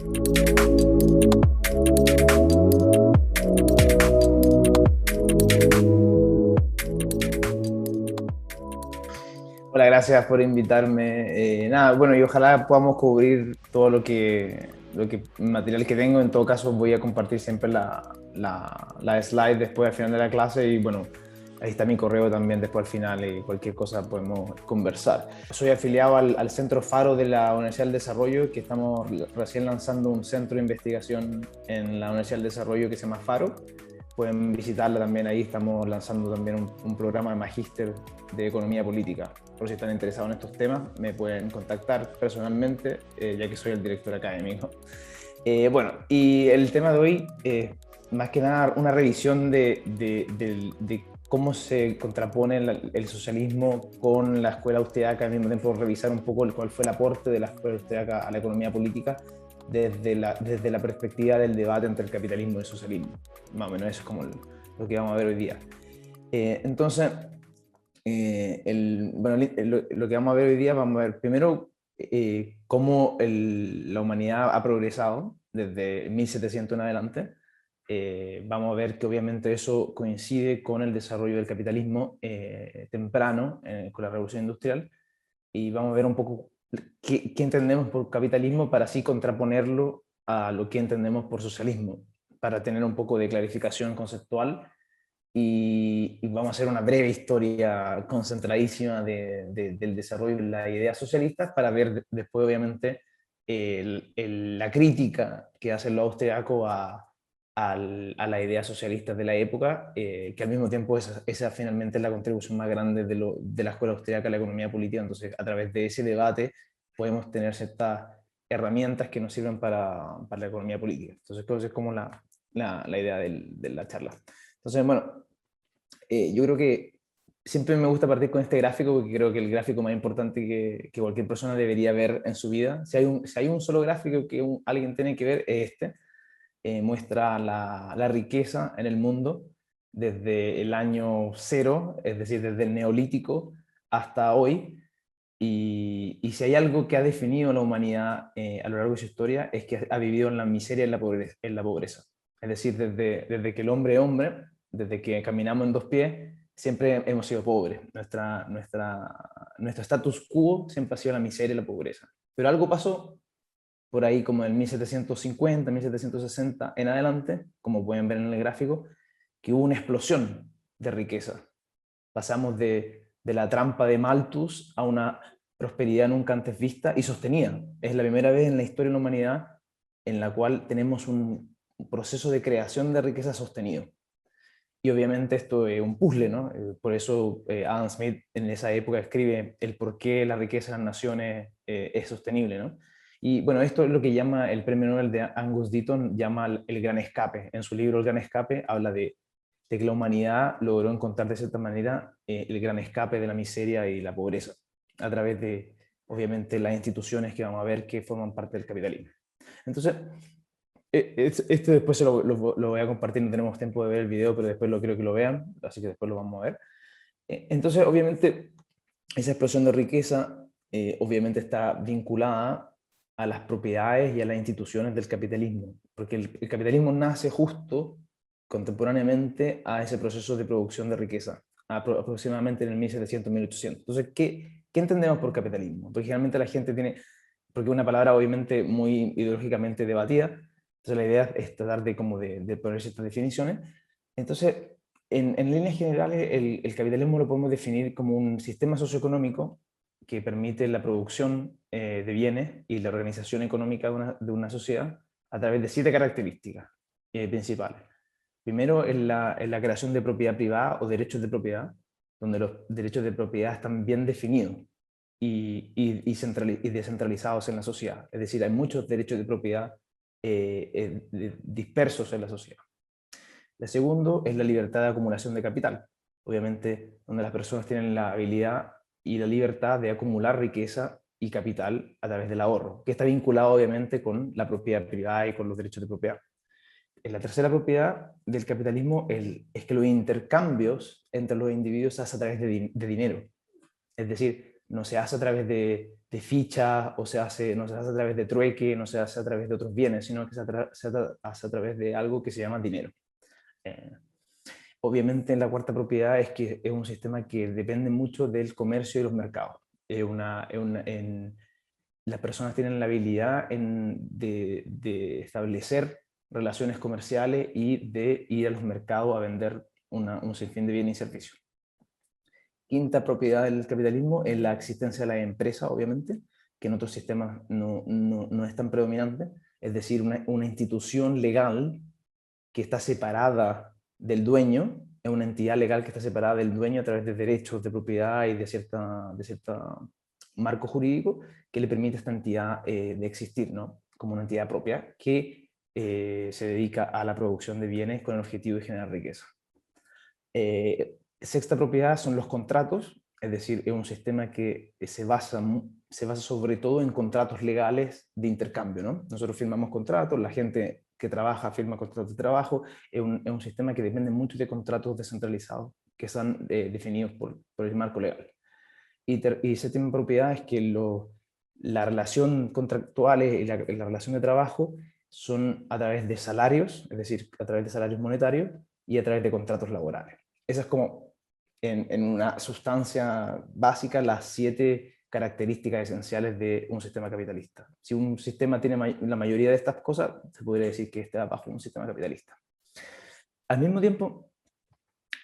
Hola, gracias por invitarme. Nada, bueno, y ojalá podamos cubrir todo lo que material que tengo. En todo caso, voy a compartir siempre la slide después al final de la clase y bueno, ahí está mi correo también después al final y cualquier cosa podemos conversar. Soy afiliado al Centro Faro de la Universidad del Desarrollo, que estamos recién lanzando un centro de investigación en la Universidad del Desarrollo que se llama Faro. Pueden visitarla también, ahí estamos lanzando también un programa de magíster de economía política. Por si están interesados en estos temas, me pueden contactar personalmente, ya que soy el director académico. Bueno, y el tema de hoy, más que nada, una revisión de cómo se contrapone el socialismo con la escuela austriaca, al mismo tiempo revisar un poco cuál fue el aporte de la escuela austriaca a la economía política desde la perspectiva del debate entre el capitalismo y el socialismo. Más o menos eso es como lo que vamos a ver hoy día. Entonces, bueno, lo que vamos a ver hoy día, vamos a ver primero cómo la humanidad ha progresado desde 1700 en adelante. Vamos a ver que obviamente eso coincide con el desarrollo del capitalismo temprano, con la revolución industrial, y vamos a ver un poco qué entendemos por capitalismo para así contraponerlo a lo que entendemos por socialismo, para tener un poco de clarificación conceptual y vamos a hacer una breve historia concentradísima del desarrollo de las ideas socialistas para ver después, obviamente, la crítica que hacen los austriacos a las ideas socialistas de la época, que al mismo tiempo esa finalmente es la contribución más grande de la escuela austriaca a la economía política. Entonces, a través de ese debate podemos tener ciertas herramientas que nos sirven para la economía política. Entonces, esa es como la idea de la charla. Entonces, bueno, yo creo que siempre me gusta partir con este gráfico porque creo que el gráfico más importante que cualquier persona debería ver en su vida. Si hay un solo gráfico que alguien tiene que ver, es este. Muestra la riqueza en el mundo desde el año cero, es decir, desde el neolítico hasta hoy. Y si hay algo que ha definido la humanidad a lo largo de su historia es que ha vivido en la miseria y en la pobreza. Es decir, desde que el hombre es hombre, desde que caminamos en dos pies, siempre hemos sido pobres. Nuestro status quo siempre ha sido la miseria y la pobreza. Pero algo pasó por ahí como en 1750, 1760 en adelante, como pueden ver en el gráfico, que hubo una explosión de riqueza. Pasamos de la trampa de Malthus a una prosperidad nunca antes vista y sostenida. Es la primera vez en la historia de la humanidad en la cual tenemos un proceso de creación de riqueza sostenido. Y obviamente esto es un puzzle, ¿no? Por eso Adam Smith en esa época escribe el por qué la riqueza de las naciones es sostenible, ¿no? Y bueno, esto es lo que llama el premio Nobel de Angus Deaton, llama el gran escape. En su libro El gran escape habla de que la humanidad logró encontrar de cierta manera el gran escape de la miseria y la pobreza, a través de, obviamente, las instituciones que vamos a ver que forman parte del capitalismo. Entonces, esto después lo voy a compartir, no tenemos tiempo de ver el video, pero después lo quiero que lo vean, así que después lo vamos a ver. Entonces, obviamente, esa explosión de riqueza obviamente está vinculada a las propiedades y a las instituciones del capitalismo, porque el capitalismo nace justo contemporáneamente a ese proceso de producción de riqueza, aproximadamente en el 1700-1800. Entonces, ¿qué entendemos por capitalismo? Porque generalmente la gente tiene, porque es una palabra obviamente muy ideológicamente debatida, entonces la idea es tratar de poner ciertas definiciones. Entonces, en líneas generales, el capitalismo lo podemos definir como un sistema socioeconómico que permite la producción de bienes y la organización económica de una sociedad a través de 7 características principales. Primero es la creación de propiedad privada o derechos de propiedad, donde los derechos de propiedad están bien definidos y descentralizados en la sociedad. Es decir, hay muchos derechos de propiedad dispersos en la sociedad. El segundo es la libertad de acumulación de capital, obviamente donde las personas tienen la habilidad y la libertad de acumular riqueza y capital a través del ahorro, que está vinculado obviamente con la propiedad privada y con los derechos de propiedad. En la tercera propiedad del capitalismo es que los intercambios entre los individuos se hacen a través de dinero. Es decir, no se hace a través de ficha, o no se hace a través de trueque, no se hace a través de otros bienes, sino que hace a través de algo que se llama dinero. Obviamente la cuarta propiedad es que es un sistema que depende mucho del comercio y los mercados. Las personas tienen la habilidad de establecer relaciones comerciales y de ir a los mercados a vender un sinfín de bienes y servicios. Quinta propiedad del capitalismo es la existencia de la empresa, obviamente, que en otros sistemas no es tan predominante, es decir, una institución legal que está separada del dueño, es una entidad legal que está separada del dueño a través de derechos de propiedad y de cierta marco jurídico que le permite a esta entidad de existir, ¿no? Como una entidad propia que se dedica a la producción de bienes con el objetivo de generar riqueza. Sexta propiedad son los contratos, es decir, es un sistema que se basa sobre todo en contratos legales de intercambio, ¿no? Nosotros firmamos contratos, la gente que trabaja firma contratos de trabajo, es un sistema que depende mucho de contratos descentralizados que están definidos por el marco legal. Y séptima propiedad es que la relación contractual y la relación de trabajo son a través de salarios, es decir, a través de salarios monetarios y a través de contratos laborales. Esa es como, en una sustancia básica, las 7 características esenciales de un sistema capitalista. Si un sistema tiene la mayoría de estas cosas, se podría decir que está bajo un sistema capitalista. Al mismo tiempo,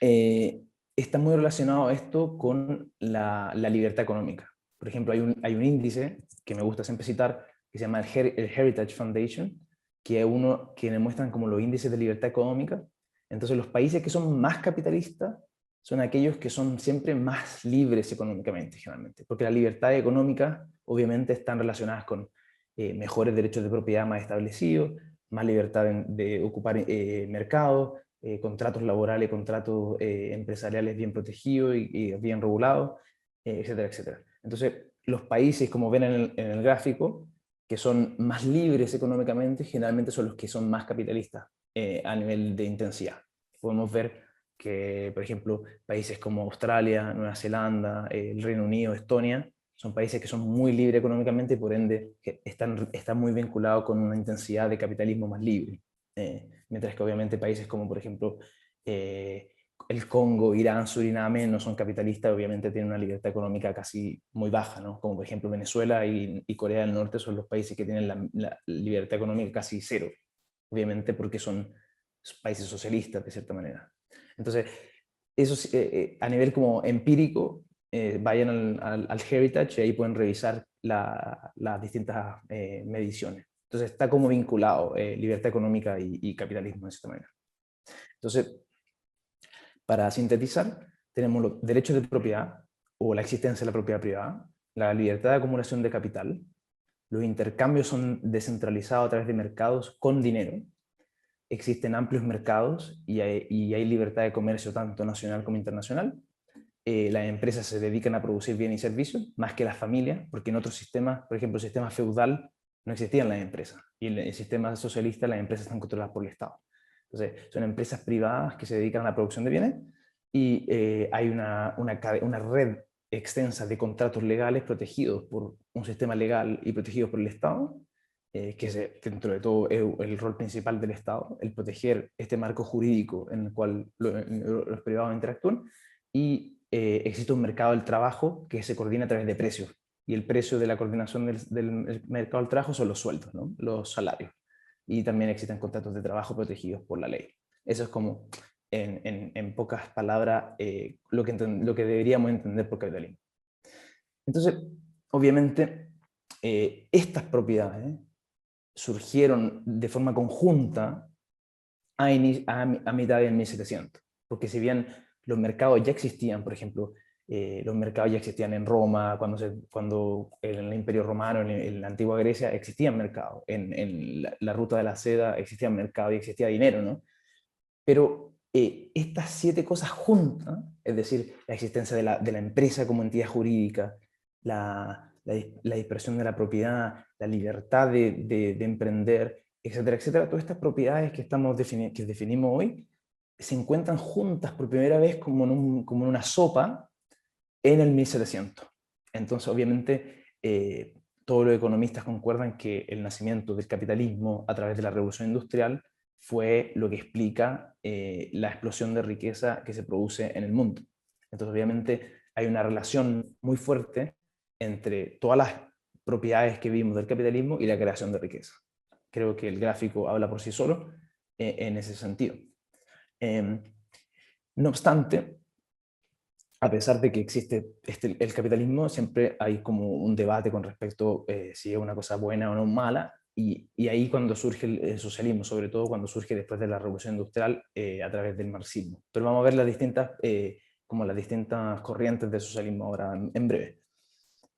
está muy relacionado esto con la libertad económica. Por ejemplo, hay un índice que me gusta siempre citar, que se llama el Heritage Foundation, que es uno que demuestran como los índices de libertad económica. Entonces, los países que son más capitalistas son aquellos que son siempre más libres económicamente, generalmente, porque las libertades económicas obviamente están relacionadas con mejores derechos de propiedad más establecidos, más libertad de ocupar mercados, contratos laborales, contratos empresariales bien protegidos y bien regulados, etcétera, etcétera. Entonces, los países, como ven en el gráfico, que son más libres económicamente, generalmente son los que son más capitalistas a nivel de intensidad. Podemos ver que, por ejemplo, países como Australia, Nueva Zelanda, el Reino Unido, Estonia, son países que son muy libres económicamente y por ende están muy vinculados con una intensidad de capitalismo más libre. Mientras que obviamente países como, por ejemplo, el Congo, Irán, Suriname no son capitalistas, obviamente tienen una libertad económica casi muy baja, ¿no? Como por ejemplo Venezuela y Corea del Norte son los países que tienen la libertad económica casi cero, obviamente porque son países socialistas de cierta manera. Entonces, eso a nivel como empírico, vayan al Heritage y ahí pueden revisar las distintas mediciones. Entonces está como vinculado libertad económica y capitalismo de cierta manera. Entonces, para sintetizar, tenemos los derechos de propiedad o la existencia de la propiedad privada, la libertad de acumulación de capital, los intercambios son descentralizados a través de mercados con dinero, existen amplios mercados y hay libertad de comercio tanto nacional como internacional. Las empresas se dedican a producir bienes y servicios más que las familias, porque en otros sistemas, por ejemplo el sistema feudal, no existían las empresas, y en el sistema socialista las empresas están controladas por el Estado. Entonces son empresas privadas que se dedican a la producción de bienes y hay una red extensa de contratos legales protegidos por un sistema legal y protegidos por el Estado, que es dentro de todo el rol principal del Estado, el proteger este marco jurídico en el cual los privados interactúan, y existe un mercado del trabajo que se coordina a través de precios, y el precio de la coordinación del mercado del trabajo son los sueldos, ¿no? Los salarios, y también existen contratos de trabajo protegidos por la ley. Eso es como, en pocas palabras, lo que deberíamos entender por capitalismo. Entonces, obviamente, estas propiedades surgieron de forma conjunta a mitad del 1700, porque si bien los mercados ya existían, por ejemplo, los mercados ya existían en Roma, cuando en el Imperio Romano, en la antigua Grecia, existían mercados, en la ruta de la seda existían mercados y existía dinero, ¿no? Pero estas 7 cosas juntas, es decir, la existencia de la empresa como entidad jurídica, la dispersión de la propiedad, la libertad de emprender, etcétera, etcétera, todas estas propiedades que definimos hoy se encuentran juntas por primera vez como en una sopa en el 1700. Entonces, obviamente, todos los economistas concuerdan que el nacimiento del capitalismo a través de la revolución industrial fue lo que explica la explosión de riqueza que se produce en el mundo. Entonces, obviamente, hay una relación muy fuerte entre todas las propiedades que vimos del capitalismo y la creación de riqueza. Creo que el gráfico habla por sí solo en ese sentido. No obstante, a pesar de que existe el capitalismo, siempre hay como un debate con respecto si es una cosa buena o no mala, y ahí cuando surge el socialismo, sobre todo cuando surge después de la revolución industrial a través del marxismo. Pero vamos a ver como las distintas corrientes del socialismo ahora en breve.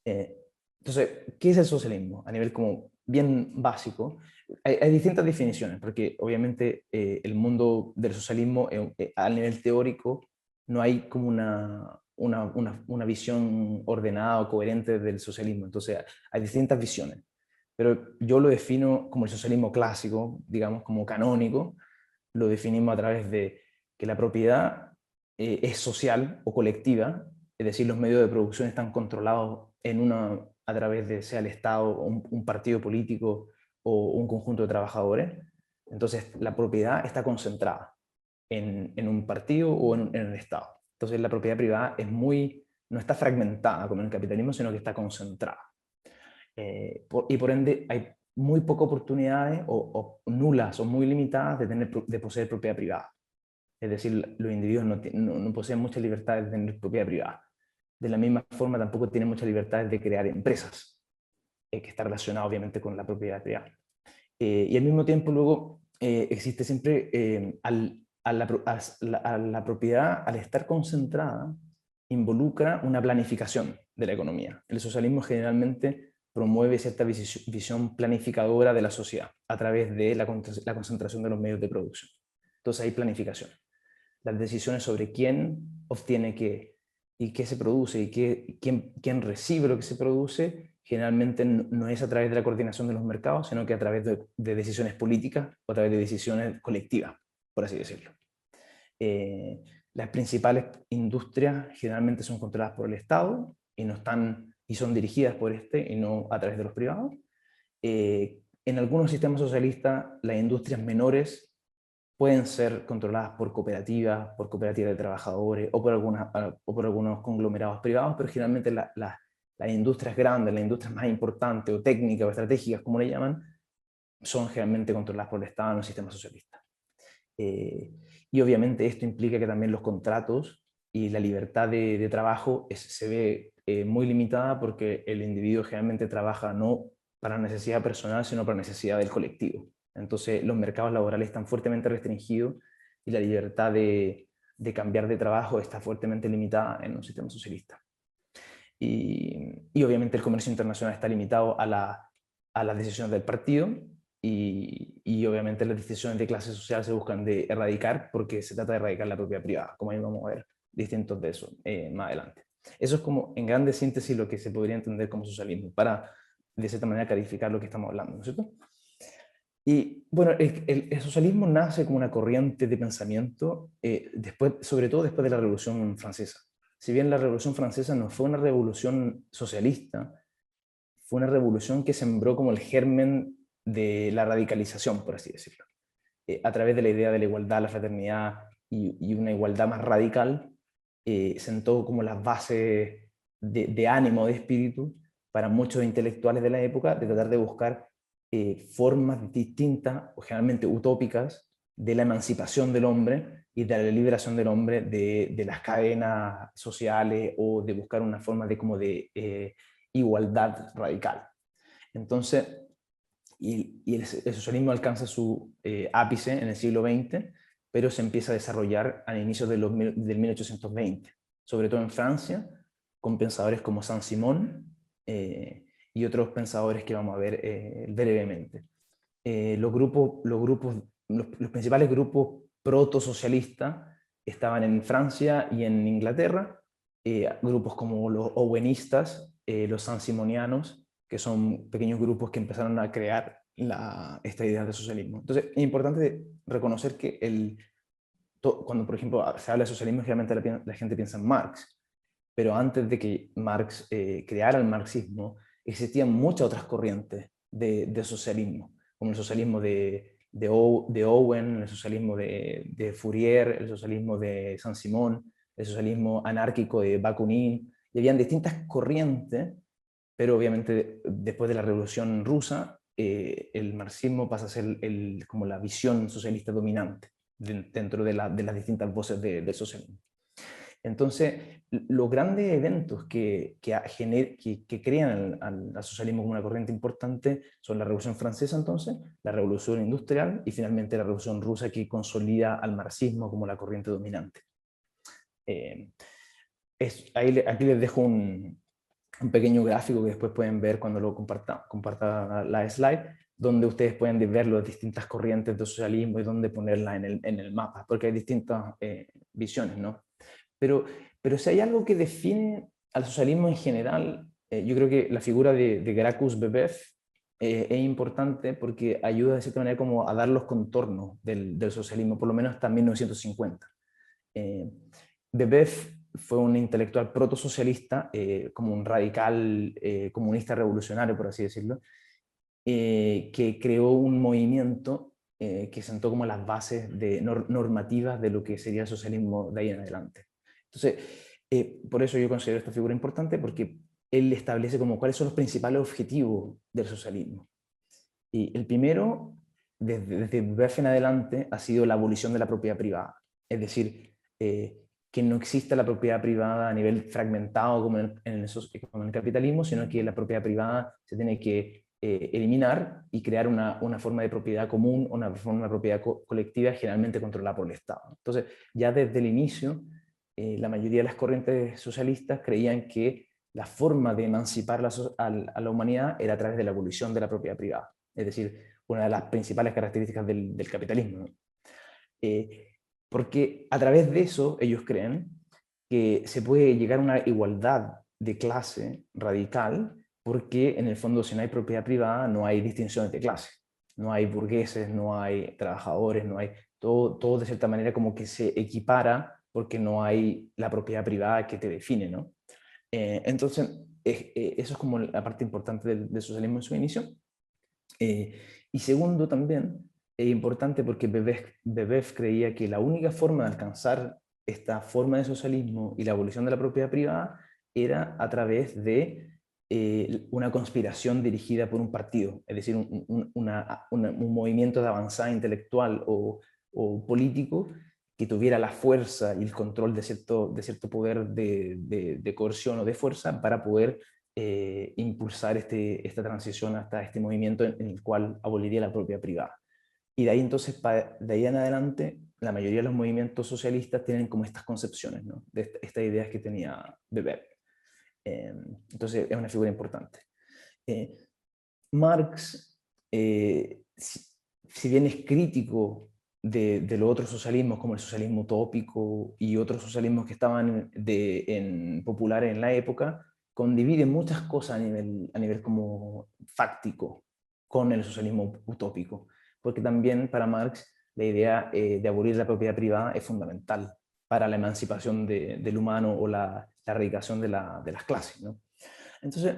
Entonces, ¿qué es el socialismo? A nivel como bien básico, hay distintas definiciones, porque obviamente el mundo del socialismo a nivel teórico no hay como una visión ordenada o coherente del socialismo. Entonces, hay distintas visiones. Pero yo lo defino como el socialismo clásico, digamos, como canónico. Lo definimos a través de que la propiedad es social o colectiva, es decir, los medios de producción están controlados a través de sea el Estado, o un partido político o un conjunto de trabajadores. Entonces, la propiedad está concentrada en un partido o en el Estado. Entonces, la propiedad privada no está fragmentada como en el capitalismo, sino que está concentrada. Y por ende, hay muy pocas oportunidades o nulas o muy limitadas de poseer propiedad privada. Es decir, los individuos no poseen muchas libertades de tener propiedad privada. De la misma forma, tampoco tienen muchas libertades de crear empresas, que está relacionado obviamente con la propiedad privada. Y al mismo tiempo, luego, existe siempre a la propiedad, al estar concentrada, involucra una planificación de la economía. El socialismo generalmente promueve cierta visión planificadora de la sociedad a través de la concentración de los medios de producción. Entonces hay planificación. Las decisiones sobre quién obtiene qué y qué se produce y quién recibe lo que se produce, generalmente no es a través de la coordinación de los mercados, sino que a través de decisiones políticas o a través de decisiones colectivas, por así decirlo. Las principales industrias generalmente son controladas por el Estado y son dirigidas por este y no a través de los privados. En algunos sistemas socialistas, las industrias menores pueden ser controladas por cooperativas de trabajadores o por algunos conglomerados privados, pero generalmente las industrias grandes, las industrias más importantes o técnicas o estratégicas, como le llaman, son generalmente controladas por el Estado en un sistema socialista. Y obviamente esto implica que también los contratos y la libertad de trabajo se ve muy limitada porque el individuo generalmente trabaja no para necesidad personal, sino para necesidad del colectivo. Entonces los mercados laborales están fuertemente restringidos y la libertad de cambiar de trabajo está fuertemente limitada en un sistema socialista. Y obviamente el comercio internacional está limitado a las decisiones del partido y obviamente las decisiones de clase social se buscan de erradicar porque se trata de erradicar la propiedad privada, como ahí vamos a ver distintos de eso más adelante. Eso es como en grande síntesis lo que se podría entender como socialismo, para de cierta manera clarificar lo que estamos hablando, ¿no es cierto? Y bueno, el socialismo nace como una corriente de pensamiento, sobre todo después de la Revolución Francesa. Si bien la Revolución Francesa no fue una revolución socialista, fue una revolución que sembró como el germen de la radicalización, por así decirlo. A través de la idea de la igualdad, la fraternidad y una igualdad más radical, sentó como las bases de ánimo, de espíritu, para muchos intelectuales de la época, de tratar de buscar formas distintas, o generalmente utópicas, de la emancipación del hombre y de la liberación del hombre de las cadenas sociales o de buscar una forma de igualdad radical. Entonces, el socialismo alcanza su ápice en el siglo XX, pero se empieza a desarrollar al inicio del 1820, sobre todo en Francia, con pensadores como Saint-Simon y otros pensadores que vamos a ver brevemente. Los principales grupos proto-socialistas estaban en Francia y en Inglaterra, grupos como los owenistas, los saint-simonianos, que son pequeños grupos que empezaron a crear esta idea de socialismo. Entonces, es importante reconocer que cuando, por ejemplo, se habla de socialismo, generalmente la gente piensa en Marx, pero antes de que Marx creara el marxismo, existían muchas otras corrientes de socialismo, como el socialismo de Owen, el socialismo de Fourier, el socialismo de Saint-Simon, el socialismo anárquico de Bakunin, y habían distintas corrientes, pero obviamente después de la Revolución Rusa, el marxismo pasa a ser como la visión socialista dominante dentro de las distintas voces del socialismo. Entonces, los grandes eventos que crean al socialismo como una corriente importante son la Revolución Francesa, entonces, la Revolución Industrial y finalmente la Revolución Rusa, que consolida al marxismo como la corriente dominante. Aquí les dejo un pequeño gráfico que después pueden ver cuando lo comparta la slide, donde ustedes pueden ver las distintas corrientes de socialismo y dónde ponerlas en el mapa, porque hay distintas visiones, ¿no? Pero si hay algo que define al socialismo en general, yo creo que la figura de Gracchus Bebev es importante porque ayuda de cierta manera como a dar los contornos del socialismo, por lo menos hasta 1950. Bebev fue un intelectual protosocialista, como un radical comunista revolucionario, por así decirlo, que creó un movimiento que sentó como las bases normativas de lo que sería el socialismo de ahí en adelante. Entonces, por eso yo considero esta figura importante, porque él establece como cuáles son los principales objetivos del socialismo. Y el primero, desde Bebev en adelante, ha sido la abolición de la propiedad privada. Es decir, que no exista la propiedad privada a nivel fragmentado como como en el capitalismo, sino que la propiedad privada se tiene que eliminar y crear una forma de propiedad común, una forma de propiedad colectiva generalmente controlada por el Estado. Entonces, ya desde el inicio, la mayoría de las corrientes socialistas creían que la forma de emancipar a la humanidad era a través de la abolición de la propiedad privada. Es decir, una de las principales características del capitalismo, ¿no? Porque a través de eso ellos creen que se puede llegar a una igualdad de clase radical, porque en el fondo si no hay propiedad privada no hay distinciones de clase, no hay burgueses, no hay trabajadores, no hay todo de cierta manera como que se equipara porque no hay la propiedad privada que te define, ¿no? Entonces, eso es como la parte importante del socialismo en su inicio. Y segundo también, es importante porque Bebev creía que la única forma de alcanzar esta forma de socialismo y la abolición de la propiedad privada era a través de una conspiración dirigida por un partido, es decir, un movimiento de avanzada intelectual o político que tuviera la fuerza y el control de cierto poder de coerción o de fuerza para poder impulsar esta transición hasta este movimiento en el cual aboliría la propiedad privada. Y de ahí entonces, de ahí en adelante, la mayoría de los movimientos socialistas tienen como estas concepciones, ¿no? De estas ideas que tenía Bebev. Entonces es una figura importante. Marx, si bien es crítico de los otros socialismos, como el socialismo utópico y otros socialismos que estaban populares en la época, condivide muchas cosas a nivel como fáctico con el socialismo utópico, porque también para Marx la idea de abolir la propiedad privada es fundamental para la emancipación del humano o la erradicación de las clases, ¿no? Entonces,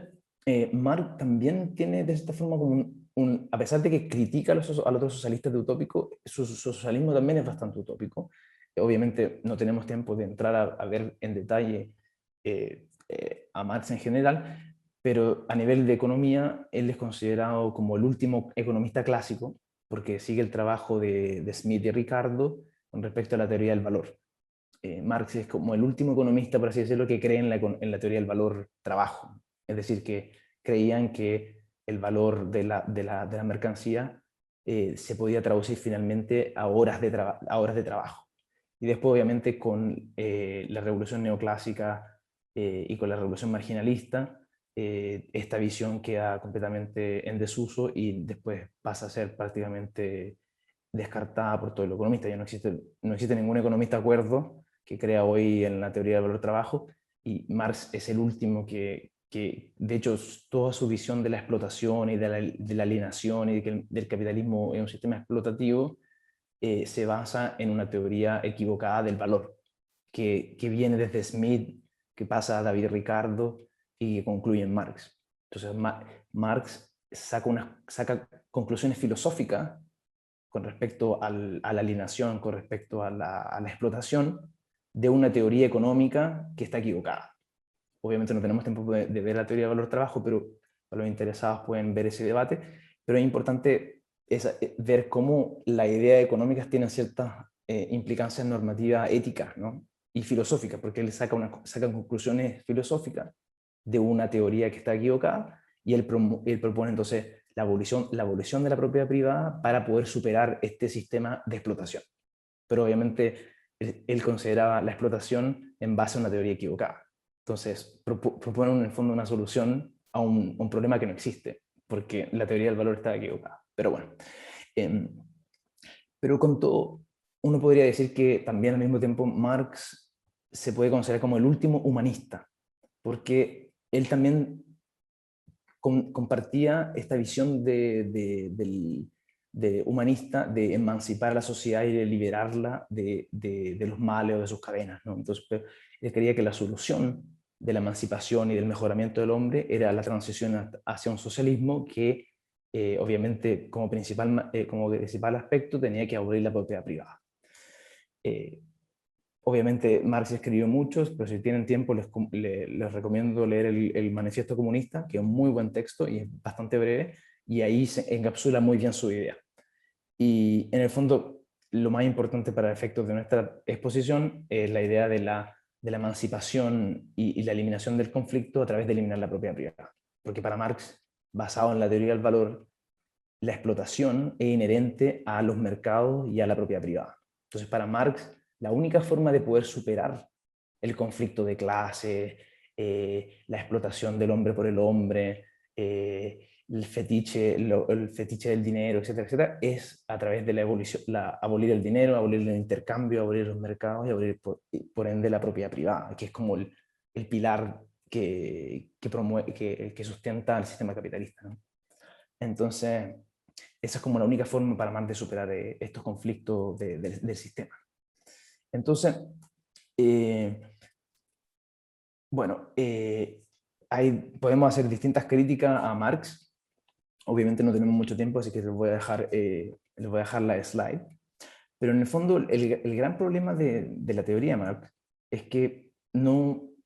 Marx también tiene de esta forma como a pesar de que critica a los otros socialistas de utópico, su socialismo también es bastante utópico. Obviamente no tenemos tiempo de entrar a ver en detalle a Marx en general, pero a nivel de economía, él es considerado como el último economista clásico, porque sigue el trabajo de Smith y Ricardo con respecto a la teoría del valor. Marx es como el último economista, por así decirlo, que cree en la teoría del valor trabajo. Es decir, que creían que el valor de la mercancía se podía traducir finalmente a horas de trabajo. Y después, obviamente, con la revolución neoclásica y con la revolución marginalista, esta visión queda completamente en desuso y después pasa a ser prácticamente descartada por todo el economista. Ya no existe ningún economista acuerdo que crea hoy en la teoría del valor trabajo, y Marx es el último que de hecho, toda su visión de la explotación y de la alienación y de que del capitalismo es un sistema explotativo se basa en una teoría equivocada del valor, que viene desde Smith, que pasa a David Ricardo y que concluye en Marx. Entonces Marx saca conclusiones filosóficas con respecto a la alienación, con respecto a la explotación de una teoría económica que está equivocada. Obviamente no tenemos tiempo de ver la teoría del valor-trabajo, pero para los interesados pueden ver ese debate, pero es importante ver cómo las ideas económicas tienen ciertas implicancias normativas éticas, ¿no? Y filosóficas, porque él saca conclusiones filosóficas de una teoría que está equivocada y él propone entonces la abolición de la propiedad privada para poder superar este sistema de explotación. Pero obviamente él consideraba la explotación en base a una teoría equivocada. Entonces propone en el fondo una solución a un problema que no existe, porque la teoría del valor está equivocada. Pero bueno, pero con todo, uno podría decir que también al mismo tiempo Marx se puede considerar como el último humanista, porque él también compartía esta visión de humanista de emancipar a la sociedad y de liberarla de los males o de sus cadenas, ¿no? Entonces, él creía que la solución de la emancipación y del mejoramiento del hombre era la transición hacia un socialismo que, obviamente, como principal aspecto tenía que abolir la propiedad privada. Obviamente Marx escribió muchos, pero si tienen tiempo les recomiendo leer el Manifiesto Comunista, que es un muy buen texto y es bastante breve, y ahí se encapsula muy bien su idea. Y en el fondo, lo más importante para efectos de nuestra exposición es la idea de la emancipación y la eliminación del conflicto a través de eliminar la propiedad privada. Porque para Marx, basado en la teoría del valor, la explotación es inherente a los mercados y a la propiedad privada. Entonces, para Marx, la única forma de poder superar el conflicto de clase, la explotación del hombre por el hombre, el fetiche del dinero, etcétera, etcétera, es a través de abolir el dinero, abolir el intercambio, abolir los mercados y abolir por ende la propiedad privada, que es como el pilar que sustenta el sistema capitalista, ¿no? Entonces, esa es como la única forma para Marx de superar estos conflictos del sistema. Entonces, bueno, podemos hacer distintas críticas a Marx. Obviamente no tenemos mucho tiempo, así que les voy a dejar la slide. Pero en el fondo, el gran problema de la teoría de Marx es que no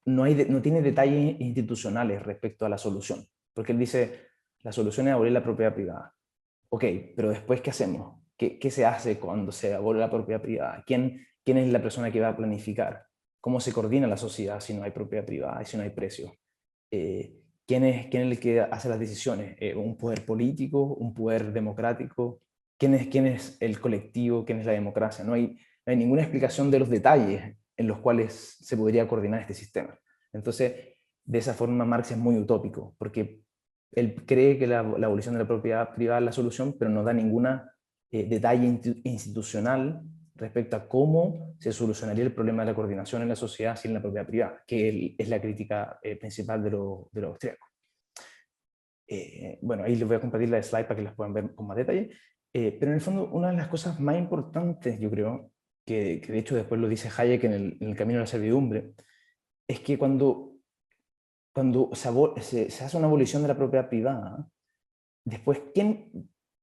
tiene detalles institucionales respecto a la solución. Porque él dice, la solución es abolir la propiedad privada. Ok, pero después, ¿qué hacemos? ¿Qué se hace cuando se abole la propiedad privada? ¿Quién es la persona que va a planificar? ¿Cómo se coordina la sociedad si no hay propiedad privada y si no hay precios? ¿Quién es el que hace las decisiones? ¿Un poder político? ¿Un poder democrático? ¿Quién es el colectivo? ¿Quién es la democracia? No hay ninguna explicación de los detalles en los cuales se podría coordinar este sistema. Entonces, de esa forma Marx es muy utópico, porque él cree que la abolición de la propiedad privada es la solución, pero no da ningún detalle institucional respecto a cómo se solucionaría el problema de la coordinación en la sociedad sin la propiedad privada, que es la crítica principal de los austríacos. Bueno, ahí les voy a compartir la slide para que las puedan ver con más detalle. Pero en el fondo, una de las cosas más importantes, yo creo, que de hecho después lo dice Hayek en el Camino a la Servidumbre, es que cuando se hace una abolición de la propiedad privada, después, ¿quién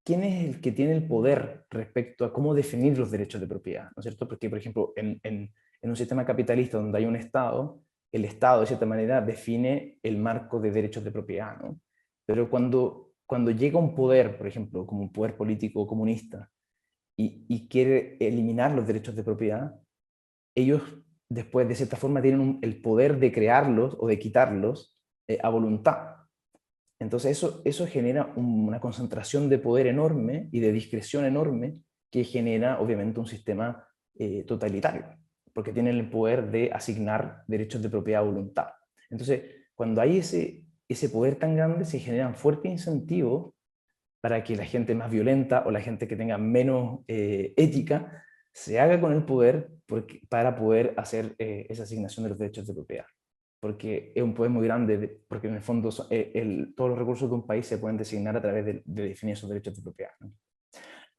es el que tiene el poder respecto a cómo definir los derechos de propiedad? ¿No es cierto? Porque, por ejemplo, en un sistema capitalista donde hay un Estado, el Estado, de cierta manera, define el marco de derechos de propiedad, ¿no? Pero cuando llega un poder, por ejemplo, como un poder político comunista, y quiere eliminar los derechos de propiedad, ellos después, de cierta forma, tienen el poder de crearlos o de quitarlos a voluntad. Entonces eso genera una concentración de poder enorme y de discreción enorme que genera obviamente un sistema totalitario, porque tienen el poder de asignar derechos de propiedad a voluntad. Entonces, cuando hay ese poder tan grande, se generan fuertes incentivos para que la gente más violenta o la gente que tenga menos ética se haga con el poder para poder hacer esa asignación de los derechos de propiedad, porque es un poder muy grande, porque en el fondo todos los recursos de un país se pueden designar a través de definir esos derechos de propiedad, ¿no?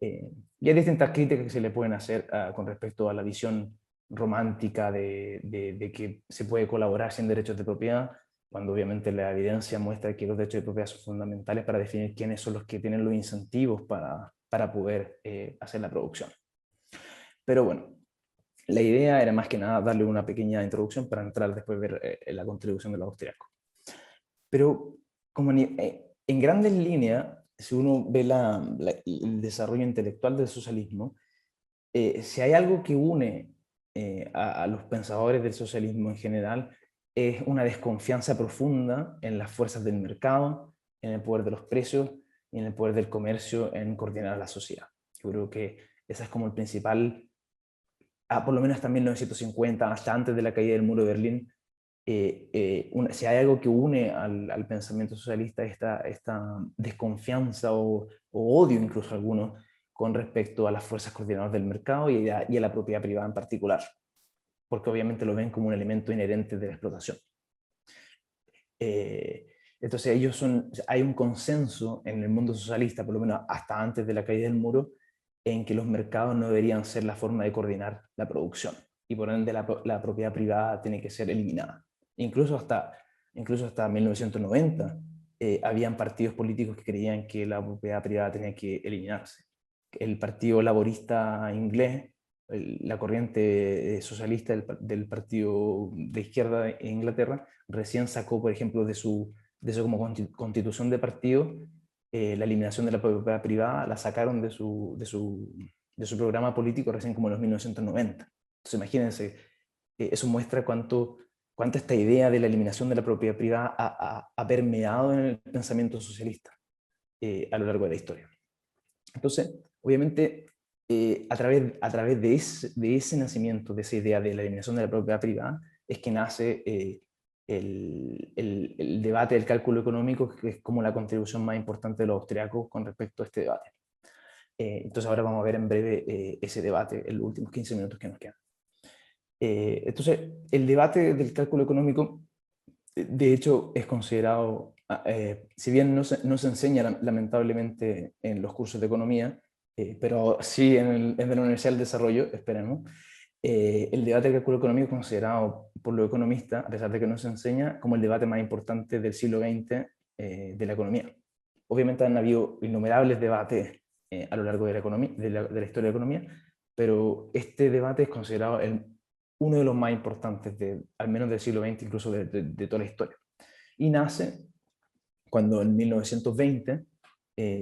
Y hay distintas críticas que se le pueden hacer con respecto a la visión romántica de que se puede colaborar sin derechos de propiedad, cuando obviamente la evidencia muestra que los derechos de propiedad son fundamentales para definir quiénes son los que tienen los incentivos para poder hacer la producción. Pero bueno, la idea era más que nada darle una pequeña introducción para entrar después a ver la contribución de los austriacos. Pero como en grandes líneas, si uno ve el desarrollo intelectual del socialismo, si hay algo que une a los pensadores del socialismo en general, es una desconfianza profunda en las fuerzas del mercado, en el poder de los precios y en el poder del comercio en coordinar a la sociedad. Yo creo que esa es como el principal, por lo menos hasta 1950, hasta antes de la caída del muro de Berlín. Si hay algo que une al pensamiento socialista, esta desconfianza o odio incluso alguno con respecto a las fuerzas coordinadoras del mercado y a la propiedad privada en particular, porque obviamente lo ven como un elemento inherente de la explotación. Entonces hay un consenso en el mundo socialista, por lo menos hasta antes de la caída del muro, en que los mercados no deberían ser la forma de coordinar la producción, y por ende la propiedad privada tiene que ser eliminada. Incluso hasta 1990 habían partidos políticos que creían que la propiedad privada tenía que eliminarse. El Partido Laborista Inglés, la corriente socialista del partido de izquierda en Inglaterra, recién sacó, por ejemplo, de su como constitución de partido, la eliminación de la propiedad privada, la sacaron de su programa político recién como en los 1990. Entonces imagínense, eso muestra cuánto esta idea de la eliminación de la propiedad privada ha permeado en el pensamiento socialista a lo largo de la historia. Entonces, obviamente, a través de ese nacimiento, de esa idea de la eliminación de la propiedad privada, es que nace el debate del cálculo económico, que es como la contribución más importante de los austriacos con respecto a este debate. Entonces ahora vamos a ver en breve ese debate en los últimos 15 minutos que nos quedan. Entonces, el debate del cálculo económico, de hecho, es considerado, si bien no se enseña lamentablemente en los cursos de economía, pero sí en la Universidad del Desarrollo, esperemos, el debate del cálculo económico es considerado por los economistas, a pesar de que no se enseña, como el debate más importante del siglo XX de la economía. Obviamente han habido innumerables debates a lo largo de la historia de la economía, pero este debate es considerado uno de los más importantes, al menos del siglo XX, incluso de toda la historia. Y nace cuando en 1920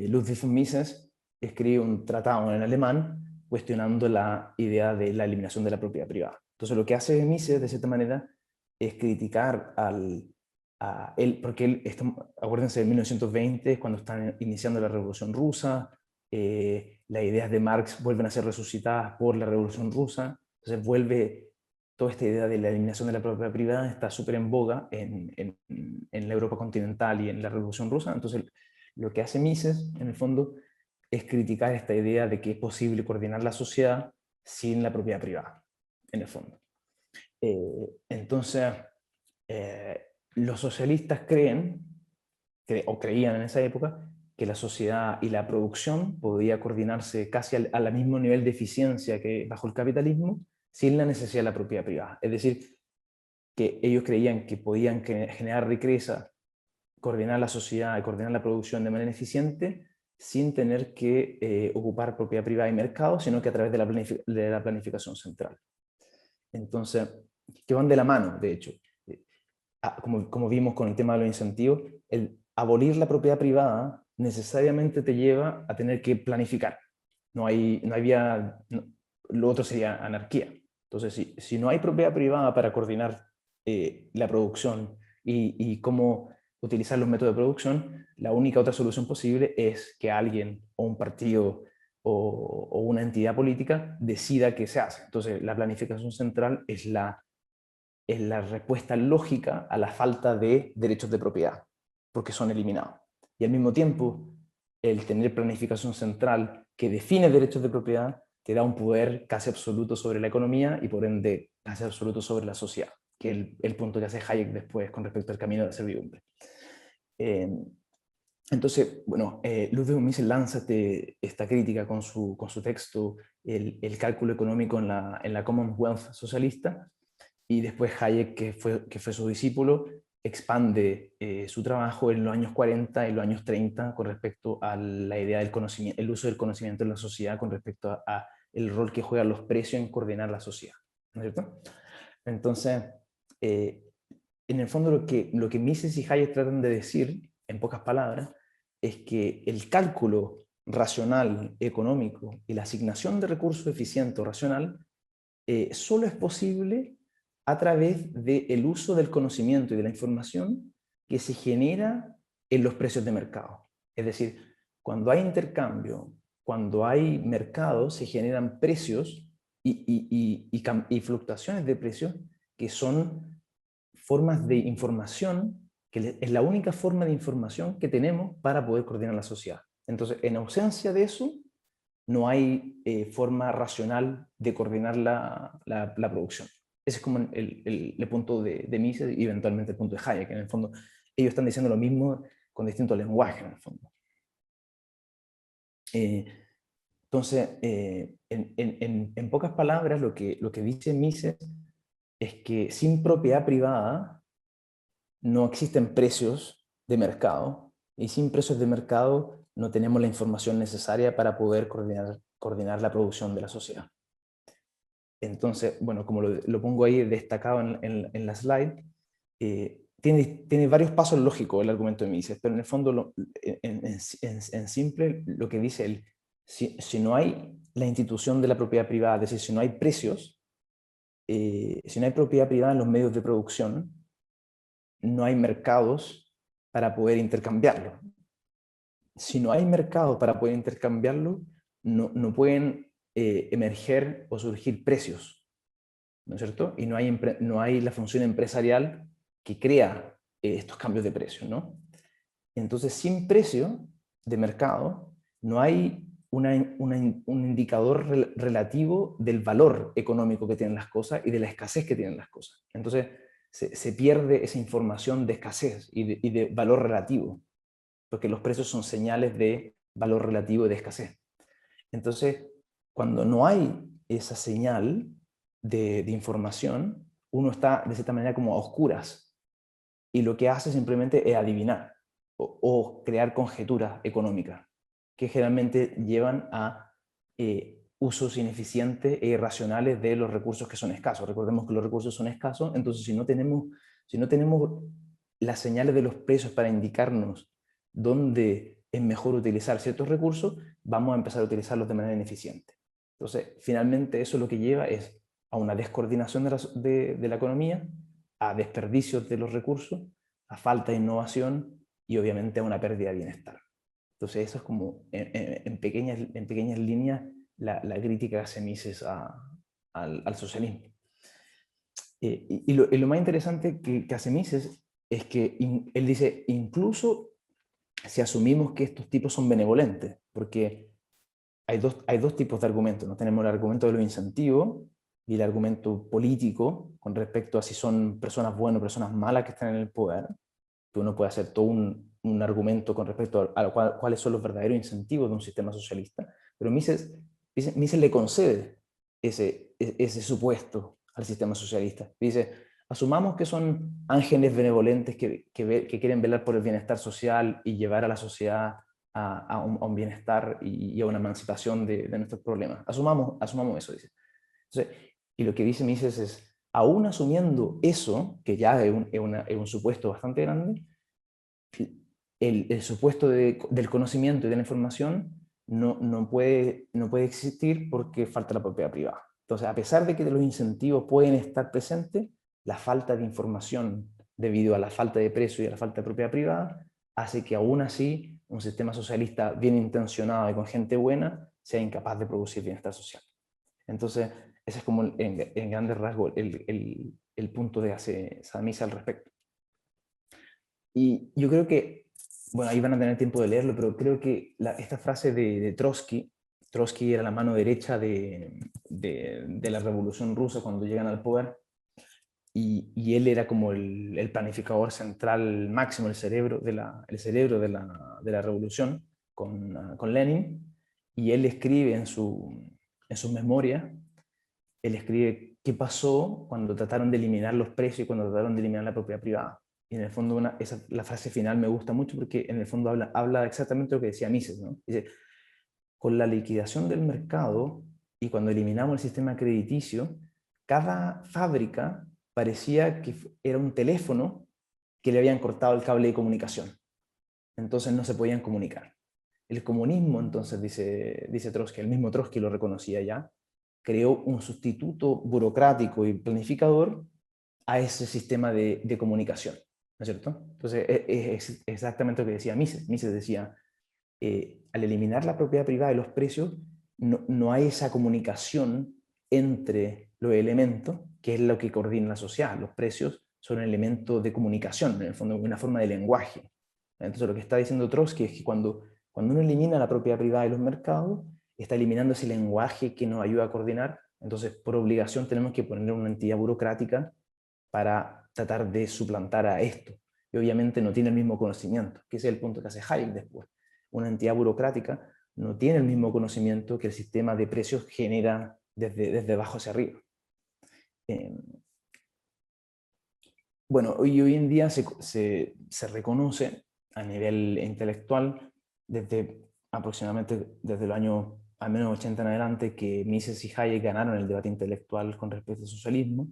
Ludwig von Mises escribe un tratado en alemán cuestionando la idea de la eliminación de la propiedad privada. Entonces lo que hace Mises, de cierta manera, es criticar a él, porque acuérdense, de 1920 es cuando están iniciando la Revolución Rusa, las ideas de Marx vuelven a ser resucitadas por la Revolución Rusa, entonces toda esta idea de la eliminación de la propiedad privada está súper en boga en la Europa continental y en la Revolución Rusa. Entonces, lo que hace Mises, en el fondo, es criticar esta idea de que es posible coordinar la sociedad sin la propiedad privada, en el fondo. Entonces, los socialistas creían en esa época que la sociedad y la producción podía coordinarse casi al mismo nivel de eficiencia que bajo el capitalismo, sin la necesidad de la propiedad privada. Es decir, que ellos creían que podían generar riqueza, coordinar la sociedad y coordinar la producción de manera eficiente sin tener que ocupar propiedad privada y mercado, sino que a través de la planificación central. Entonces, que van de la mano, de hecho. Como vimos con el tema de los incentivos, el abolir la propiedad privada necesariamente te lleva a tener que planificar. Lo otro sería anarquía. Entonces, si no hay propiedad privada para coordinar la producción y cómo utilizar los métodos de producción, la única otra solución posible es que alguien o un partido o una entidad política decida qué se hace. Entonces, la planificación central es la respuesta lógica a la falta de derechos de propiedad, porque son eliminados. Y al mismo tiempo, el tener planificación central que define derechos de propiedad te da un poder casi absoluto sobre la economía y por ende casi absoluto sobre la sociedad, que es el punto que hace Hayek después con respecto al camino de la servidumbre. Entonces, bueno, Ludwig von Mises lanza esta crítica con su texto, el cálculo económico en la Commonwealth socialista, y después Hayek, que fue su discípulo, expande su trabajo en los años 40 y los años 30 con respecto a la idea del conocimiento, el uso del conocimiento en la sociedad con respecto a el rol que juegan los precios en coordinar la sociedad, ¿no es cierto? Entonces, en el fondo lo que Mises y Hayek tratan de decir, en pocas palabras, es que el cálculo racional, económico y la asignación de recursos eficiente o racional solo es posible a través del uso del conocimiento y de la información que se genera en los precios de mercado. Es decir, cuando hay intercambio, cuando hay mercado, se generan precios y fluctuaciones de precios que son formas de información, que es la única forma de información que tenemos para poder coordinar la sociedad. Entonces, en ausencia de eso, no hay forma racional de coordinar la producción. Ese es como el punto de Mises y eventualmente el punto de Hayek. En el fondo, ellos están diciendo lo mismo con distintos lenguajes, en el fondo. Entonces, en pocas palabras, lo que dice Mises es que sin propiedad privada no existen precios de mercado, y sin precios de mercado no tenemos la información necesaria para poder coordinar la producción de la sociedad. Entonces, bueno, como lo pongo ahí destacado en la slide, tiene varios pasos lógicos el argumento de Mises, pero en el fondo, en simple, lo que dice él, si no hay la institución de la propiedad privada, es decir, si no hay precios, si no hay propiedad privada en los medios de producción, no hay mercados para poder intercambiarlo. Si no hay mercados para poder intercambiarlo, no pueden emerger o surgir precios, ¿no es cierto? Y no hay la función empresarial que crea estos cambios de precios, ¿no? Entonces, sin precio de mercado, no hay un indicador relativo del valor económico que tienen las cosas y de la escasez que tienen las cosas. Entonces, se pierde esa información de escasez y de valor relativo, porque los precios son señales de valor relativo y de escasez. Entonces, cuando no hay esa señal de información, uno está de cierta manera como a oscuras, y lo que hace simplemente es adivinar o crear conjeturas económicas, que generalmente llevan a usos ineficientes e irracionales de los recursos que son escasos. Recordemos que los recursos son escasos, entonces si no tenemos las señales de los precios para indicarnos dónde es mejor utilizar ciertos recursos, vamos a empezar a utilizarlos de manera ineficiente. Entonces, finalmente eso lo que lleva es a una descoordinación de la economía, a desperdicios de los recursos, a falta de innovación y obviamente a una pérdida de bienestar. Entonces eso es como en pequeñas líneas la crítica que hace Mises al socialismo. Y lo más interesante que hace Mises es que él dice, incluso si asumimos que estos tipos son benevolentes, porque hay dos tipos de argumentos, ¿no? Tenemos el argumento de los incentivos y el argumento político con respecto a si son personas buenas o personas malas que están en el poder, que uno puede hacer todo un argumento con respecto a cuáles son los verdaderos incentivos de un sistema socialista, pero Mises le concede ese supuesto al sistema socialista. Dice, asumamos que son ángeles benevolentes que quieren velar por el bienestar social y llevar a la sociedad a un bienestar y a una emancipación de nuestros problemas. Asumamos eso, dice. Entonces, y lo que dice Mises es, aún asumiendo eso, que ya es un supuesto bastante grande, el supuesto del conocimiento y de la información no puede existir porque falta la propiedad privada. Entonces, a pesar de que los incentivos pueden estar presentes, la falta de información debido a la falta de precio y a la falta de propiedad privada hace que aún así un sistema socialista bien intencionado y con gente buena sea incapaz de producir bienestar social. Entonces, ese es como en grandes rasgos el punto de hace Mises al respecto. Y yo creo que, bueno, ahí van a tener tiempo de leerlo, pero creo que esta frase de Trotsky era la mano derecha de la Revolución Rusa cuando llegan al poder, y él era como el planificador central máximo, el cerebro de la revolución con Lenin, y él escribe en sus memorias, él escribe qué pasó cuando trataron de eliminar los precios y cuando trataron de eliminar la propiedad privada. y en el fondo la frase final me gusta mucho porque en el fondo habla exactamente lo que decía Mises, ¿no? Dice, con la liquidación del mercado y cuando eliminamos el sistema crediticio, cada fábrica parecía que era un teléfono que le habían cortado el cable de comunicación. Entonces no se podían comunicar. El comunismo, entonces, dice Trotsky, el mismo Trotsky lo reconocía ya, creó un sustituto burocrático y planificador a ese sistema de comunicación, ¿no es cierto? Entonces, es exactamente lo que decía Mises. Mises decía, al eliminar la propiedad privada de los precios, no hay esa comunicación entre los elementos, que es lo que coordina la sociedad. Los precios son un elemento de comunicación, en el fondo, una forma de lenguaje. Entonces, lo que está diciendo Trotsky es que cuando uno elimina la propiedad privada de los mercados, está eliminando ese lenguaje que nos ayuda a coordinar. Entonces, por obligación, tenemos que poner una entidad burocrática para tratar de suplantar a esto. Y obviamente no tiene el mismo conocimiento, que ese es el punto que hace Hayek después. Una entidad burocrática no tiene el mismo conocimiento que el sistema de precios genera desde abajo hacia arriba. Bueno, hoy en día se reconoce a nivel intelectual aproximadamente desde el año al menos 80 en adelante que Mises y Hayek ganaron el debate intelectual con respecto al socialismo.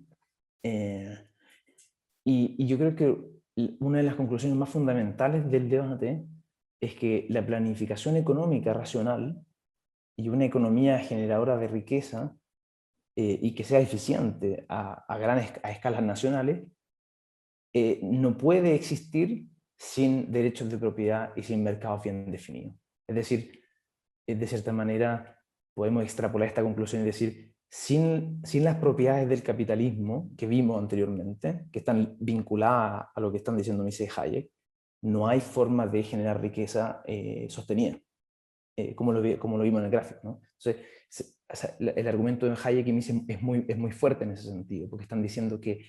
Y yo creo que una de las conclusiones más fundamentales del debate es que la planificación económica racional y una economía generadora de riqueza y que sea eficiente a escalas nacionales no puede existir sin derechos de propiedad y sin mercados bien definidos. Es decir, de cierta manera podemos extrapolar esta conclusión y decir, sin las propiedades del capitalismo que vimos anteriormente, que están vinculadas a lo que están diciendo Mises y Hayek, no hay forma de generar riqueza sostenida, como lo vimos en el gráfico, ¿no? Entonces, el argumento de Hayek y Mises es muy fuerte en ese sentido, porque están diciendo que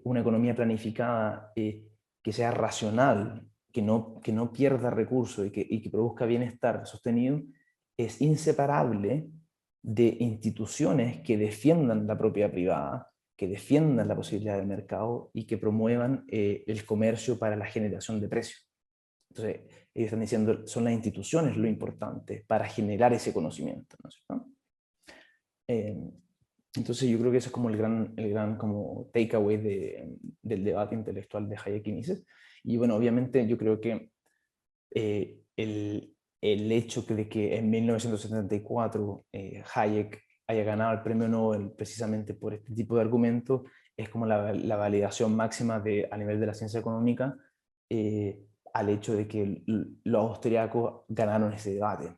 una economía planificada que sea racional, que no pierda recursos y que produzca bienestar sostenido, es inseparable de instituciones que defiendan la propiedad privada, que defiendan la posibilidad del mercado y que promuevan el comercio para la generación de precios. Entonces, ellos están diciendo, son las instituciones lo importante para generar ese conocimiento, ¿no es cierto? Entonces yo creo que ese es como el gran como takeaway del debate intelectual de Hayek y Mises. Y bueno, obviamente yo creo que el hecho de que en 1974 Hayek haya ganado el premio Nobel precisamente por este tipo de argumentos es como la validación máxima a nivel de la ciencia económica al hecho de que los austriacos ganaron ese debate.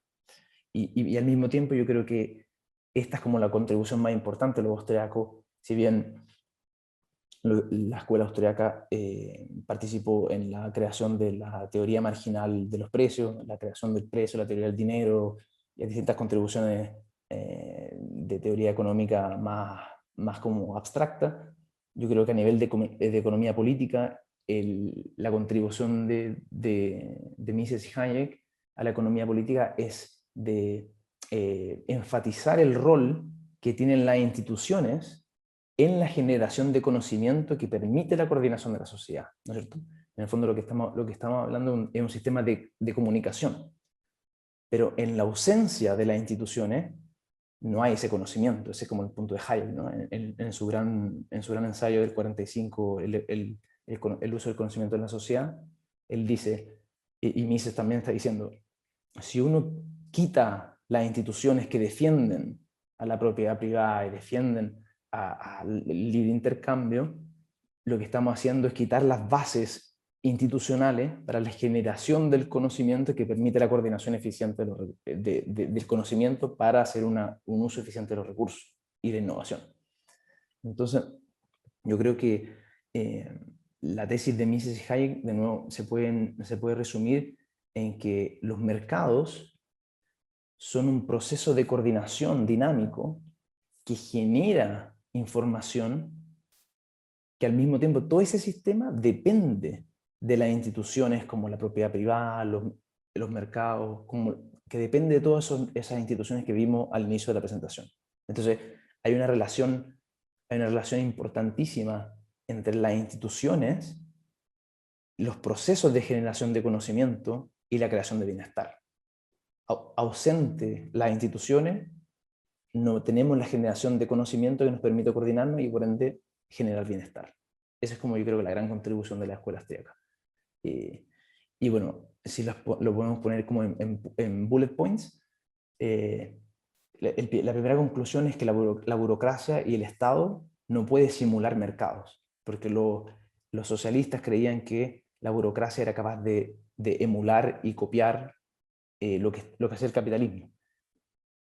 Y al mismo tiempo yo creo que esta es como la contribución más importante de los austriacos, si bien la escuela austriaca participó en la creación de la teoría marginal de los precios, la creación del precio, la teoría del dinero, y distintas contribuciones de teoría económica más como abstracta. Yo creo que a nivel de economía política, la contribución de Mises y Hayek a la economía política es de enfatizar el rol que tienen las instituciones en la generación de conocimiento que permite la coordinación de la sociedad, ¿no es cierto? En el fondo lo que estamos hablando es un sistema de comunicación, pero en la ausencia de las instituciones no hay ese conocimiento, ese es como el punto de Hayek, ¿no? En su gran ensayo del 45, el uso del conocimiento en la sociedad, él dice, y Mises también está diciendo, si uno quita las instituciones que defienden a la propiedad privada y defienden al libre intercambio, lo que estamos haciendo es quitar las bases institucionales para la generación del conocimiento que permite la coordinación eficiente del conocimiento para hacer un uso eficiente de los recursos y de innovación. Entonces, yo creo que la tesis de Mises y Hayek, de nuevo, se puede resumir en que los mercados son un proceso de coordinación dinámico que genera información que al mismo tiempo todo ese sistema depende de las instituciones como la propiedad privada, los mercados, que depende de todas esas instituciones que vimos al inicio de la presentación. Entonces, hay una relación importantísima entre las instituciones los procesos de generación de conocimiento y la creación de bienestar. Ausente las instituciones, no tenemos la generación de conocimiento que nos permite coordinarnos y por ende generar bienestar. Esa es como yo creo que la gran contribución de la escuela austríaca. Y bueno, si lo podemos poner como en bullet points, la primera conclusión es que la burocracia y el Estado no puede simular mercados, porque los socialistas creían que la burocracia era capaz de emular y copiar lo que hace el capitalismo.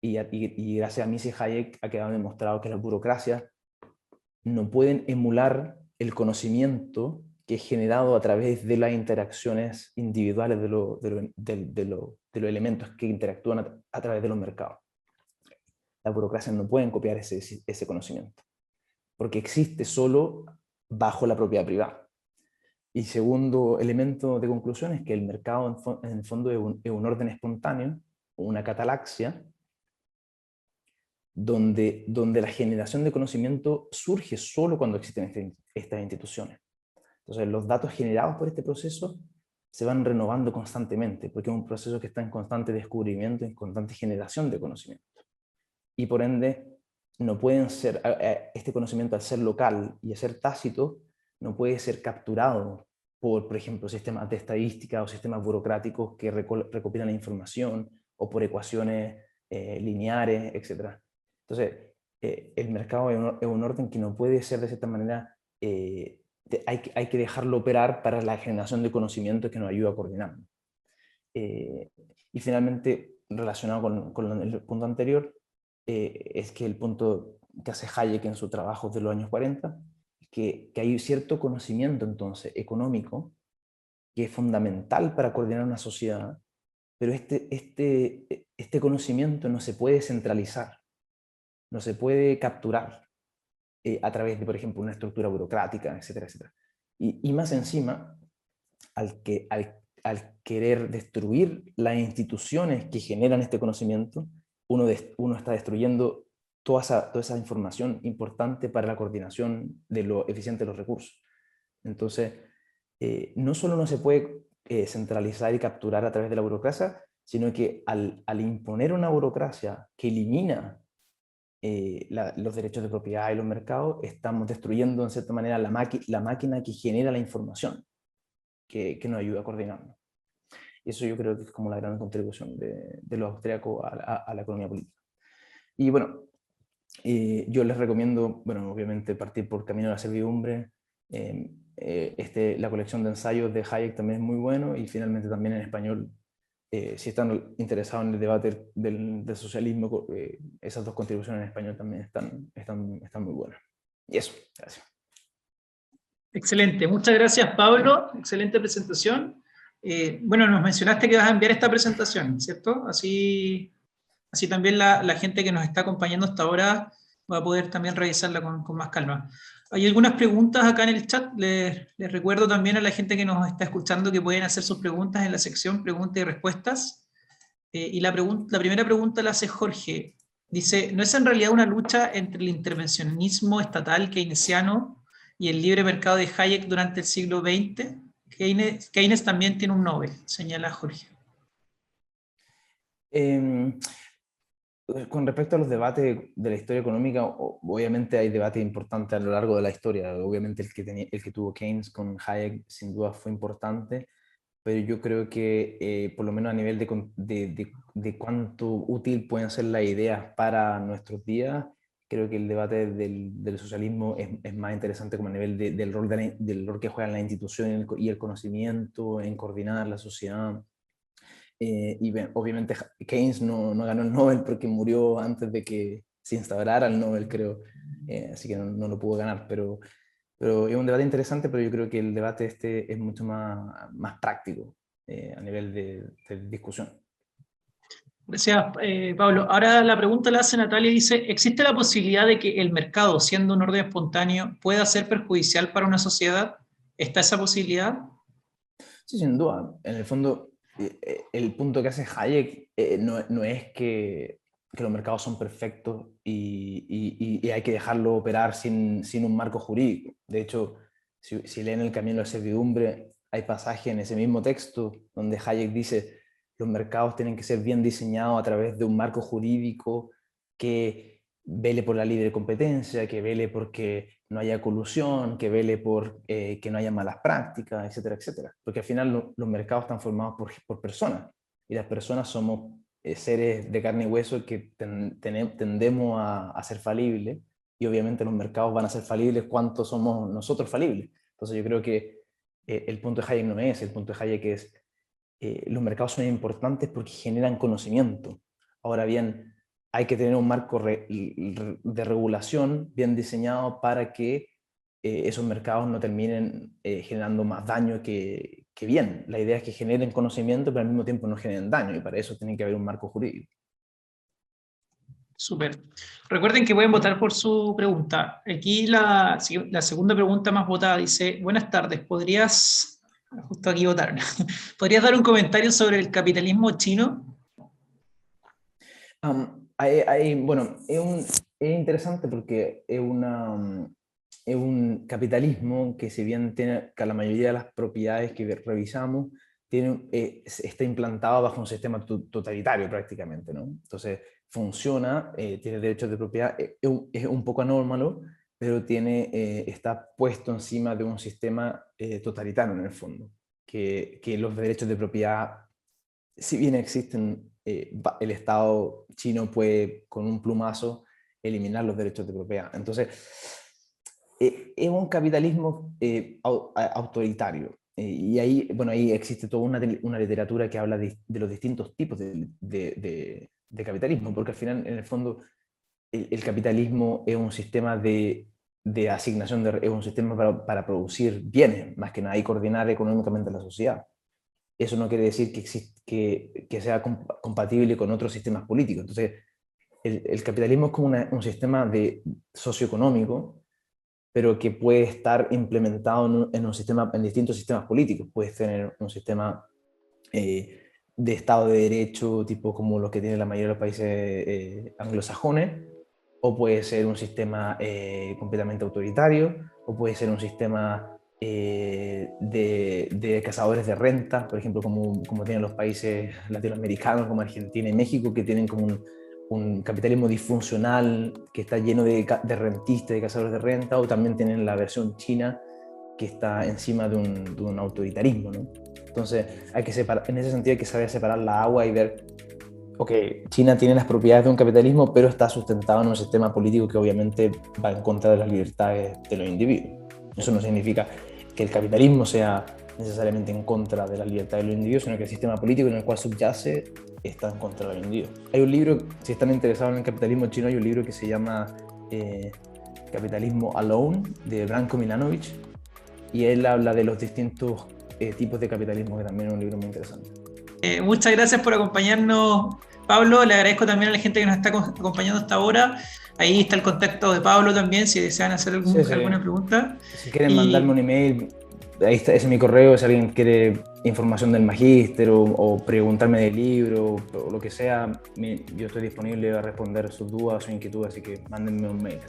Y gracias a Mises y Hayek ha quedado demostrado que las burocracias no pueden emular el conocimiento que es generado a través de las interacciones individuales de los elementos que interactúan a través de los mercados. Las burocracias no pueden copiar ese conocimiento, porque existe solo bajo la propiedad privada. Y segundo elemento de conclusión es que el mercado en el fondo es un orden espontáneo, una catalaxia, donde la generación de conocimiento surge solo cuando existen estas instituciones. Entonces, los datos generados por este proceso se van renovando constantemente, porque es un proceso que está en constante descubrimiento, en constante generación de conocimiento. Y por ende, no pueden ser, este conocimiento al ser local y al ser tácito, no puede ser capturado por ejemplo, sistemas de estadística o sistemas burocráticos que recopilan la información, o por ecuaciones lineares, etc. Entonces, el mercado es un orden que no puede ser de cierta manera, hay que dejarlo operar para la generación de conocimiento que nos ayuda a coordinarnos. Y finalmente, relacionado con el punto anterior, es que el punto que hace Hayek en su trabajo de los años 40, que hay cierto conocimiento entonces económico que es fundamental para coordinar una sociedad, pero este conocimiento no se puede centralizar, no se puede capturar a través de, por ejemplo, una estructura burocrática, etcétera, etcétera. Y más encima, al querer destruir las instituciones que generan este conocimiento, uno está destruyendo toda esa información importante para la coordinación de lo eficiente de los recursos. Entonces, no solo no se puede centralizar y capturar a través de la burocracia, sino que al imponer una burocracia que elimina los derechos de propiedad y los mercados, estamos destruyendo en cierta manera la máquina que genera la información, que nos ayuda a coordinarnos. Y eso yo creo que es como la gran contribución de los austríacos a la economía política. Y bueno, yo les recomiendo, bueno, obviamente partir por Camino a la Servidumbre. La colección de ensayos de Hayek también es muy bueno, y finalmente también en español, si están interesados en el debate del socialismo, esas dos contribuciones en español también están muy buenas. Y eso, gracias. Excelente, muchas gracias Pablo, excelente presentación. Bueno, nos mencionaste que vas a enviar esta presentación, ¿cierto? Así también la gente que nos está acompañando hasta ahora va a poder también revisarla con más calma. Hay algunas preguntas acá en el chat. Les recuerdo también a la gente que nos está escuchando que pueden hacer sus preguntas en la sección preguntas y respuestas. Y la primera pregunta la hace Jorge. Dice, ¿no es en realidad una lucha entre el intervencionismo estatal keynesiano y el libre mercado de Hayek durante el siglo XX? Keynes también tiene un Nobel, señala Jorge. Con respecto a los debates de la historia económica, obviamente hay debates importantes a lo largo de la historia. Obviamente el que tuvo Keynes con Hayek sin duda fue importante, pero yo creo que por lo menos a nivel de cuánto útil pueden ser las ideas para nuestros días, creo que el debate del socialismo es más interesante como a nivel del rol que juegan las instituciones y el conocimiento en coordinar la sociedad. Y obviamente Keynes no ganó el Nobel porque murió antes de que se instaurara el Nobel, creo. Así que no lo pudo ganar, pero es un debate interesante, pero yo creo que el debate este es mucho más práctico a nivel de discusión. Gracias, Pablo. Ahora la pregunta la hace Natalia y dice, ¿existe la posibilidad de que el mercado, siendo un orden espontáneo, pueda ser perjudicial para una sociedad? ¿Está esa posibilidad? Sí, sin duda. En el fondo, el punto que hace Hayek no es que los mercados son perfectos y hay que dejarlo operar sin un marco jurídico. De hecho, si leen El Camino a la Servidumbre, hay pasajes en ese mismo texto donde Hayek dice los mercados tienen que ser bien diseñados a través de un marco jurídico que vele por la libre competencia, que vele porque no haya colusión, que vele por que no haya malas prácticas, etcétera, etcétera. Porque al final los mercados están formados por personas y las personas somos seres de carne y hueso que tendemos a ser falibles y obviamente los mercados van a ser falibles cuanto somos nosotros falibles. Entonces yo creo que el punto de Hayek no es, el punto de Hayek es los mercados son importantes porque generan conocimiento. Ahora bien, hay que tener un marco de regulación bien diseñado para que esos mercados no terminen generando más daño que bien. La idea es que generen conocimiento, pero al mismo tiempo no generen daño, y para eso tiene que haber un marco jurídico. Súper. Recuerden que pueden votar por su pregunta. Aquí la segunda pregunta más votada dice: buenas tardes, ¿podrías, justo aquí votar, ¿podrías dar un comentario sobre el capitalismo chino? Bueno, es interesante porque es un capitalismo que, si bien tiene que la mayoría de las propiedades que revisamos está implantado bajo un sistema totalitario prácticamente, ¿no? Entonces funciona, tiene derechos de propiedad, es un poco anómalo, pero está puesto encima de un sistema totalitario en el fondo, que los derechos de propiedad, si bien existen, el Estado chino puede con un plumazo eliminar los derechos de propiedad. Entonces, es un capitalismo autoritario. Y ahí, bueno, ahí existe toda una literatura que habla de los distintos tipos de capitalismo, porque al final, en el fondo, el capitalismo es un sistema de asignación, es un sistema para producir bienes, más que nada, y coordinar económicamente la sociedad. Eso no quiere decir que sea compatible con otros sistemas políticos. Entonces, el capitalismo es como un sistema socioeconómico, pero que puede estar implementado en distintos sistemas políticos. Puedes tener un sistema de Estado de Derecho, tipo como los que tienen la mayoría de los países anglosajones, o puede ser un sistema completamente autoritario, o puede ser un sistema de cazadores de renta, por ejemplo, como tienen los países latinoamericanos como Argentina y México, que tienen como un capitalismo disfuncional que está lleno de rentistas, de cazadores de renta, o también tienen la versión china que está encima de un autoritarismo, ¿no? Entonces, en ese sentido hay que saber separar la agua y ver, ok, China tiene las propiedades de un capitalismo, pero está sustentado en un sistema político que obviamente va en contra de las libertades de los individuos. Eso no significa que el capitalismo sea necesariamente en contra de la libertad de los individuos, sino que el sistema político en el cual subyace está en contra de los individuos. Hay un libro, si están interesados en el capitalismo chino, hay un libro que se llama Capitalismo Alone, de Branko Milanovic, y él habla de los distintos tipos de capitalismo, que también es un libro muy interesante. Muchas gracias por acompañarnos, Pablo. Le agradezco también a la gente que nos está acompañando hasta ahora. Ahí está el contacto de Pablo también, si desean hacer alguna pregunta. Si quieren mandarme un email, ahí está, ese es mi correo. Si alguien quiere información del magíster o preguntarme del libro o lo que sea, yo estoy disponible a responder sus dudas, sus inquietudes, así que mándenme un mail.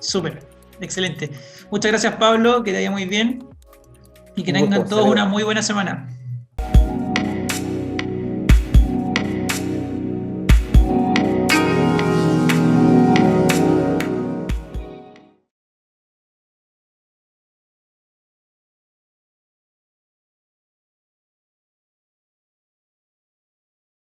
Súper, excelente. Muchas gracias, Pablo, que te vaya muy bien y que tengan todos una muy buena semana.